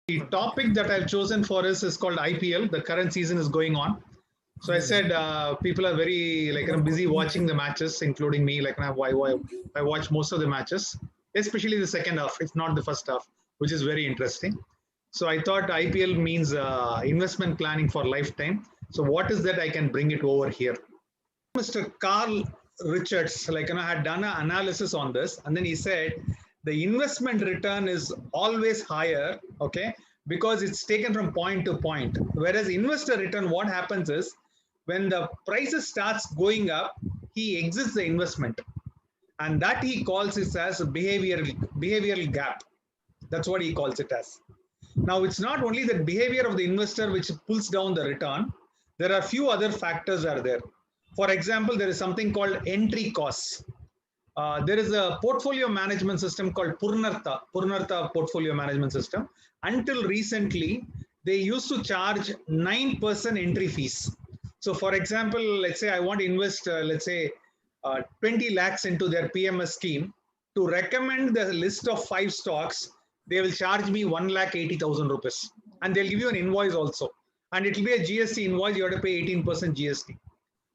The topic that I've chosen for us is called IPL. The current season is going on. So I said people are very busy watching the matches, including me. I watch most of the matches, especially the second half, if not the first half, which is very interesting. So I thought IPL means investment planning for lifetime. So what is that I can bring it over here? Mr. Carl Richards, had done an analysis on this, and then he said the investment return is always higher, okay, because it's taken from point to point. Whereas investor return, what happens is when the prices starts going up, he exits the investment, and that he calls it as a behavioral gap. That's what he calls it as. Now, it's not only the behavior of the investor which pulls down the return. There are few other factors are there. For example, there is something called entry costs. There is a portfolio management system called Purnartha portfolio management system. Until recently, they used to charge 9% entry fees. So for example, let's say I want to invest, 20 lakhs into their PMS scheme. To recommend the list of 5 stocks, they will charge me 1,80,000 rupees. And they'll give you an invoice also. And it will be a GST invoice, you have to pay 18% GST.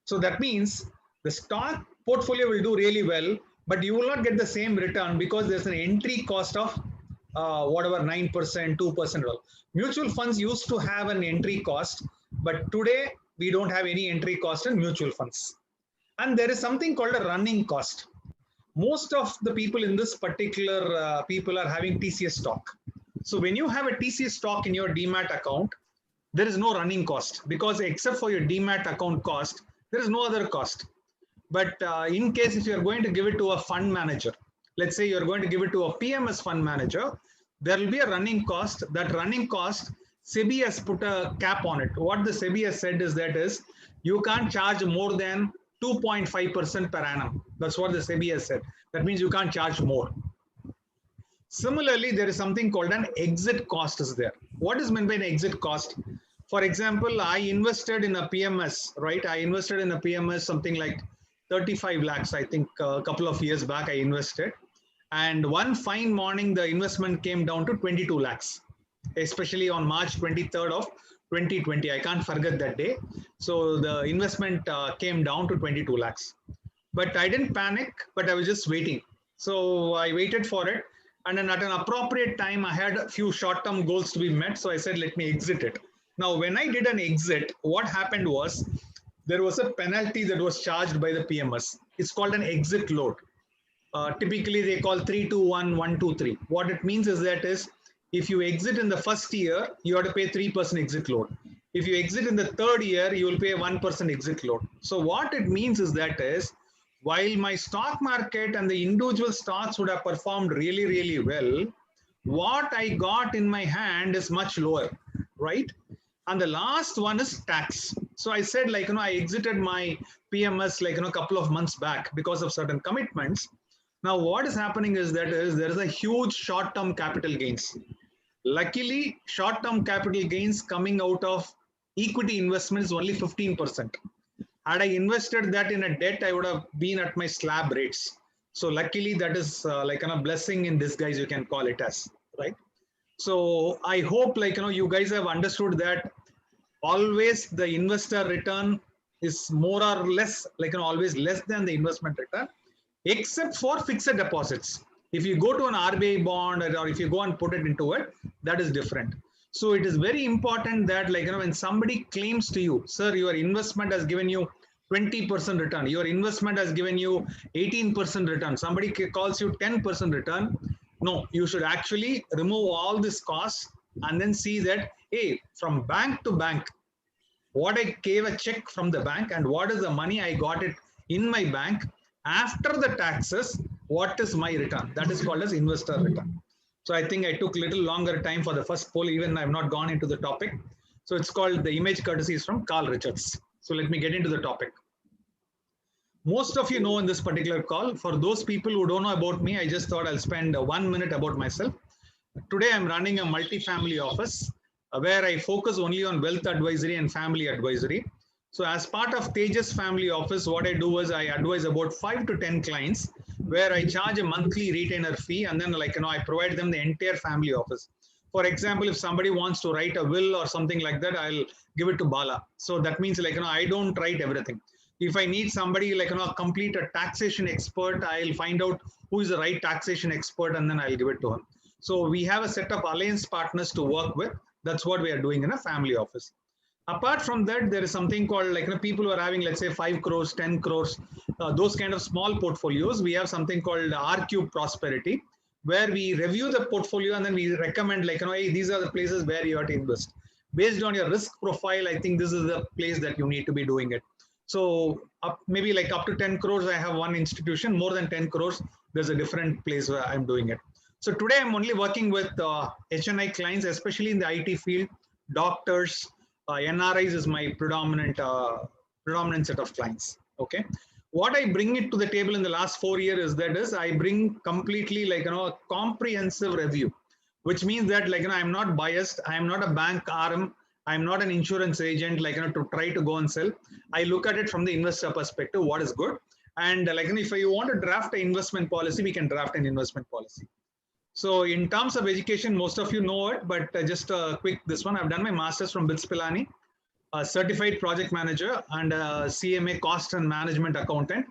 So that means the stock portfolio will do really well, but you will not get the same return because there's an entry cost of 9%, 2%. Mutual funds used to have an entry cost, but today we don't have any entry cost in mutual funds. And there is something called a running cost. Most of the people in this particular people are having TCS stock. So when you have a TCS stock in your demat account, there is no running cost because except for your demat account cost, there is no other cost. But in case if you're going to give it to a fund manager, let's say you're going to give it to a PMS fund manager, there will be a running cost. That running cost, SEBI has put a cap on it. What the SEBI has said is you can't charge more than 2.5% per annum. That's what the SEBI has said. That means you can't charge more. Similarly, there is something called an exit cost is there. What is meant by an exit cost? For example, I invested in a PMS, right? I invested in a PMS something like 35 lakhs, I think a couple of years back I invested. And one fine morning, the investment came down to 22 lakhs, especially on March 23rd of 2020. I can't forget that day. So the investment came down to 22 lakhs. But I didn't panic, but I was just waiting. So I waited for it. And then at an appropriate time, I had a few short-term goals to be met. So I said, let me exit it. Now, when I did an exit, what happened was there was a penalty that was charged by the PMS. It's called an exit load. Typically, they call 321, 123. What it means is if you exit in the first year, you have to pay 3% exit load. If you exit in the third year, you will pay 1% exit load. So what it means is while my stock market and the individual stocks would have performed really, really well, what I got in my hand is much lower, right? And the last one is tax. So I said, I exited my PMS, a couple of months back because of certain commitments. Now, what is happening is there is a huge short-term capital gains. Luckily, short-term capital gains coming out of equity investment is only 15%. Had I invested that in a debt, I would have been at my slab rates. So luckily, that is a blessing in disguise, you can call it as, right? So I hope you guys have understood that always the investor return is more or less always less than the investment return, except for fixed deposits. If you go to an RBI bond or if you go and put it into it, that is different. So it is very important that when somebody claims to you, sir, your investment has given you 20% return, your investment has given you 18% return, somebody calls you 10% return. No, you should actually remove all this costs and then see that, hey, from bank to bank, what I gave a check from the bank and what is the money I got it in my bank after the taxes, what is my return? That is called as investor return. So I think I took a little longer time for the first poll, even I have not gone into the topic. So it's called the image courtesy is from Carl Richards. So let me get into the topic. Most of you know in this particular call. For those people who don't know about me, I just thought I'll spend 1 minute about myself. Today, I'm running a multi-family office where I focus only on wealth advisory and family advisory. So as part of Tejas family office, what I do is I advise about 5 to 10 clients where I charge a monthly retainer fee and then I provide them the entire family office. For example, if somebody wants to write a will or something like that, I'll give it to Bala. So that means like, I don't write everything. If I need somebody like, complete a taxation expert, I'll find out who is the right taxation expert and then I'll give it to him. So we have a set of alliance partners to work with. That's what we are doing in a family office. Apart from that, there is something called like, people who are having, let's say 5 crores, 10 crores, those kind of small portfolios. We have something called RQ Prosperity, where we review the portfolio and then we recommend like, hey, these are the places where you have to invest. Based on your risk profile, I think this is the place that you need to be doing it. So maybe like up to 10 crores, I have one institution. More than 10 crores, there's a different place where I'm doing it. So today I'm only working with HNI clients, especially in the IT field, doctors, NRIs is my predominant set of clients. Okay, what I bring it to the table in the last 4 years is I bring completely like a comprehensive review, which means that like I'm not biased. I'm not a bank RM. I'm not an insurance agent like to try to go and sell. I look at it from the investor perspective. What is good, and like if you want to draft an investment policy, we can draft an investment policy. So in terms of education, most of you know it, but just a quick this one. I've done my master's from BITS Pilani, a certified project manager and a CMA cost and management accountant.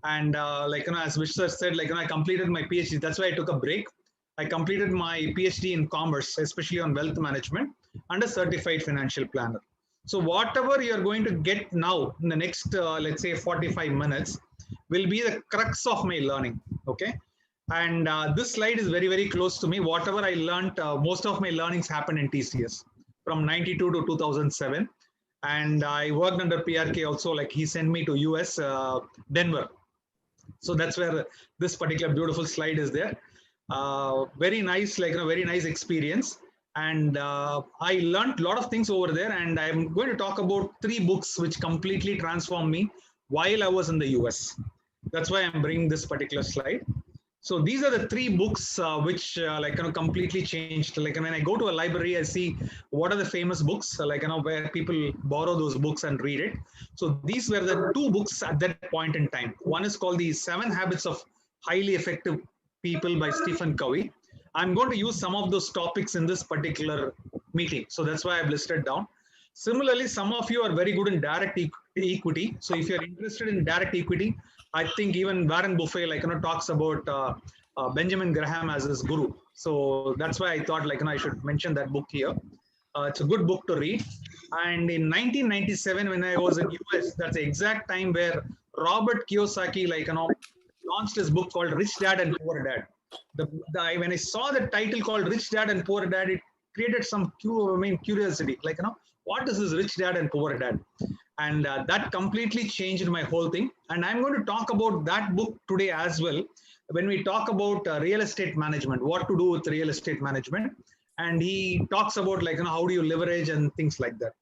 And as Vishwa said, I completed my PhD. That's why I took a break. I completed my PhD in commerce, especially on wealth management, and a certified financial planner. So whatever you're going to get now in the next, let's say 45 minutes will be the crux of my learning. Okay. And this slide is very, very close to me. Whatever I learned, most of my learnings happened in TCS from 92 to 2007. And I worked under PRK also, like he sent me to US, Denver. So that's where this particular beautiful slide is there. Very nice, like a very nice experience. And I learned a lot of things over there. And I'm going to talk about 3 books which completely transformed me while I was in the US. That's why I'm bringing this particular slide. So these are the 3 books which completely changed. Like when I go to a library, I see what are the famous books, where people borrow those books and read it. So these were the 2 books at that point in time. One is called The 7 Habits of Highly Effective People by Stephen Covey. I'm going to use some of those topics in this particular meeting. So that's why I've listed down. Similarly, some of you are very good in direct equity. So if you're interested in direct equity, I think even Warren Buffett talks about Benjamin Graham as his guru. So that's why I thought I should mention that book here. It's a good book to read. And in 1997, when I was in US, that's the exact time where Robert Kiyosaki launched his book called Rich Dad and Poor Dad. When I saw the title called Rich Dad and Poor Dad, it created some curiosity. What is this Rich Dad and Poor Dad? And that completely changed my whole thing. And I'm going to talk about that book today as well. When we talk about real estate management, what to do with real estate management. And he talks about how do you leverage and things like that.